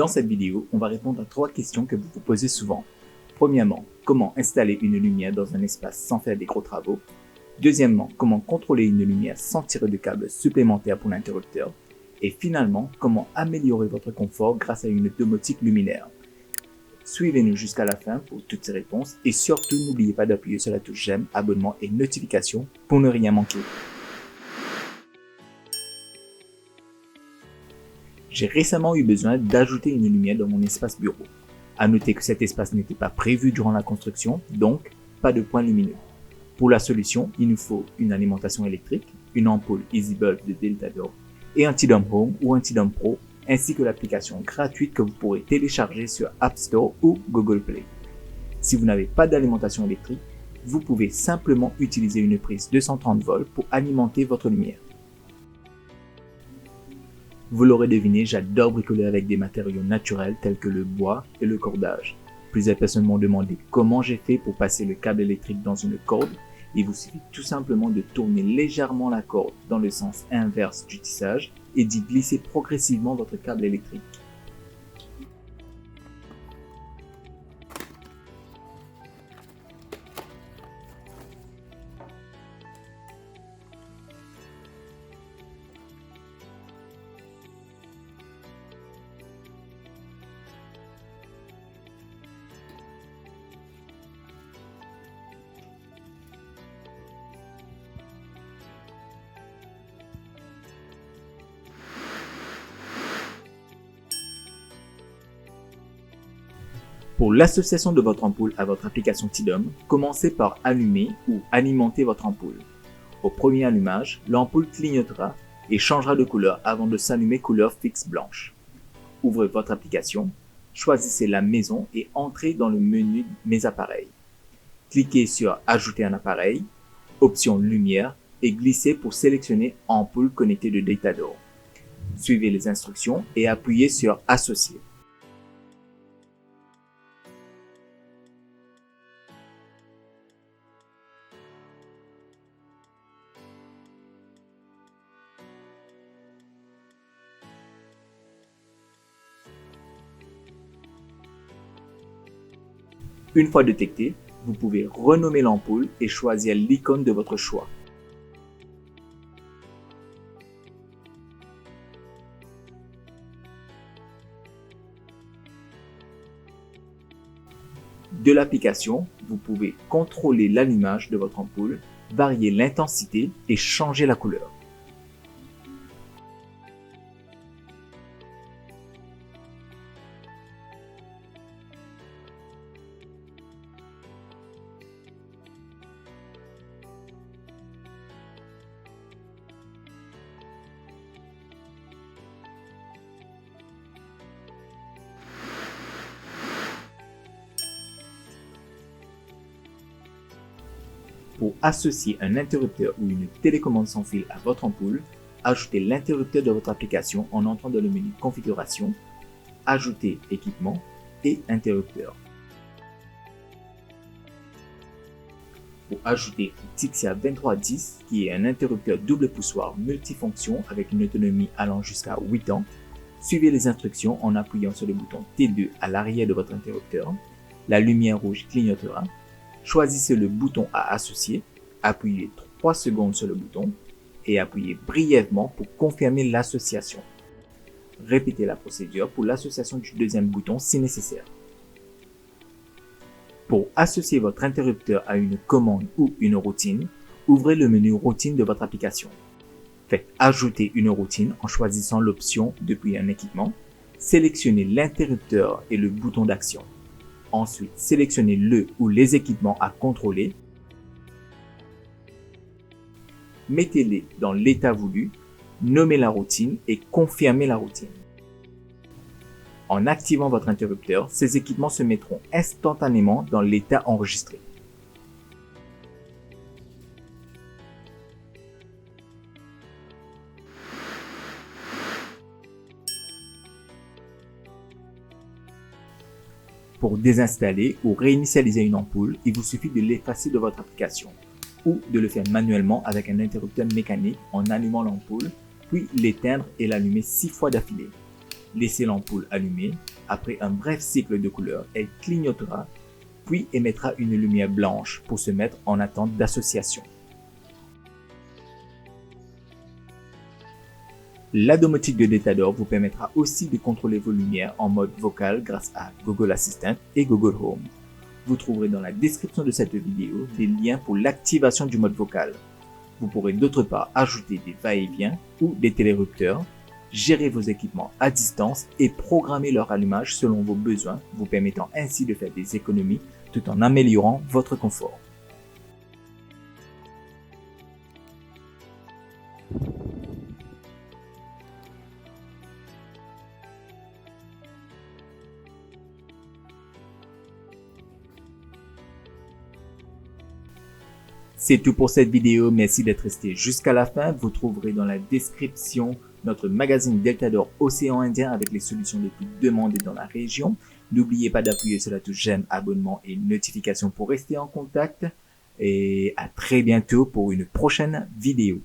Dans cette vidéo, on va répondre à 3 questions que vous vous posez souvent. Premièrement, comment installer une lumière dans un espace sans faire des gros travaux? Deuxièmement, comment contrôler une lumière sans tirer de câble supplémentaire pour l'interrupteur? Et finalement, comment améliorer votre confort grâce à une domotique luminaire? Suivez-nous jusqu'à la fin pour toutes ces réponses et surtout n'oubliez pas d'appuyer sur la touche j'aime, abonnement et notification pour ne rien manquer. J'ai récemment eu besoin d'ajouter une lumière dans mon espace bureau. À noter que cet espace n'était pas prévu durant la construction, donc pas de point lumineux. Pour la solution, il nous faut une alimentation électrique, une ampoule EasyBulb de Deltador et un Tidom Home ou un Tidom Pro, ainsi que l'application gratuite que vous pourrez télécharger sur App Store ou Google Play. Si vous n'avez pas d'alimentation électrique, vous pouvez simplement utiliser une prise 230 volts pour alimenter votre lumière. Vous l'aurez deviné, j'adore bricoler avec des matériaux naturels tels que le bois et le cordage. Plusieurs personnes m'ont demandé comment j'ai fait pour passer le câble électrique dans une corde. Il vous suffit tout simplement de tourner légèrement la corde dans le sens inverse du tissage et d'y glisser progressivement votre câble électrique. Pour l'association de votre ampoule à votre application Tidom, commencez par allumer ou alimenter votre ampoule. Au premier allumage, l'ampoule clignotera et changera de couleur avant de s'allumer couleur fixe blanche. Ouvrez votre application, choisissez la maison et entrez dans le menu Mes appareils. Cliquez sur Ajouter un appareil, option Lumière et glissez pour sélectionner Ampoule connectée de Deltador. Suivez les instructions et appuyez sur Associer. Une fois détecté, vous pouvez renommer l'ampoule et choisir l'icône de votre choix. De l'application, vous pouvez contrôler l'allumage de votre ampoule, varier l'intensité et changer la couleur. Pour associer un interrupteur ou une télécommande sans fil à votre ampoule, ajoutez l'interrupteur de votre application en entrant dans le menu Configuration, Ajouter équipement et interrupteur. Pour ajouter Tixia 2310, qui est un interrupteur double poussoir multifonction avec une autonomie allant jusqu'à 8 ans, suivez les instructions en appuyant sur le bouton T2 à l'arrière de votre interrupteur. La lumière rouge clignotera. Choisissez le bouton à associer, appuyez 3 secondes sur le bouton et appuyez brièvement pour confirmer l'association. Répétez la procédure pour l'association du deuxième bouton si nécessaire. Pour associer votre interrupteur à une commande ou une routine, ouvrez le menu Routine de votre application. Faites Ajouter une routine en choisissant l'option Depuis un équipement. Sélectionnez l'interrupteur et le bouton d'action. Ensuite, sélectionnez le ou les équipements à contrôler. Mettez-les dans l'état voulu, nommez la routine et confirmez la routine. En activant votre interrupteur, ces équipements se mettront instantanément dans l'état enregistré. Pour désinstaller ou réinitialiser une ampoule, il vous suffit de l'effacer de votre application ou de le faire manuellement avec un interrupteur mécanique en allumant l'ampoule, puis l'éteindre et l'allumer 6 fois d'affilée. Laissez l'ampoule allumée, Après un bref cycle de couleur, elle clignotera, puis émettra une lumière blanche pour se mettre en attente d'association. La domotique de Datadog vous permettra aussi de contrôler vos lumières en mode vocal grâce à Google Assistant et Google Home. Vous trouverez dans la description de cette vidéo des liens pour l'activation du mode vocal. Vous pourrez d'autre part ajouter des va-et-vient ou des télérupteurs, gérer vos équipements à distance et programmer leur allumage selon vos besoins, vous permettant ainsi de faire des économies tout en améliorant votre confort. C'est tout pour cette vidéo, merci d'être resté jusqu'à la fin. Vous trouverez dans la description notre magazine Deltador Océan Indien avec les solutions les plus demandées dans la région. N'oubliez pas d'appuyer sur la touche j'aime, abonnement et notification pour rester en contact. Et à très bientôt pour une prochaine vidéo.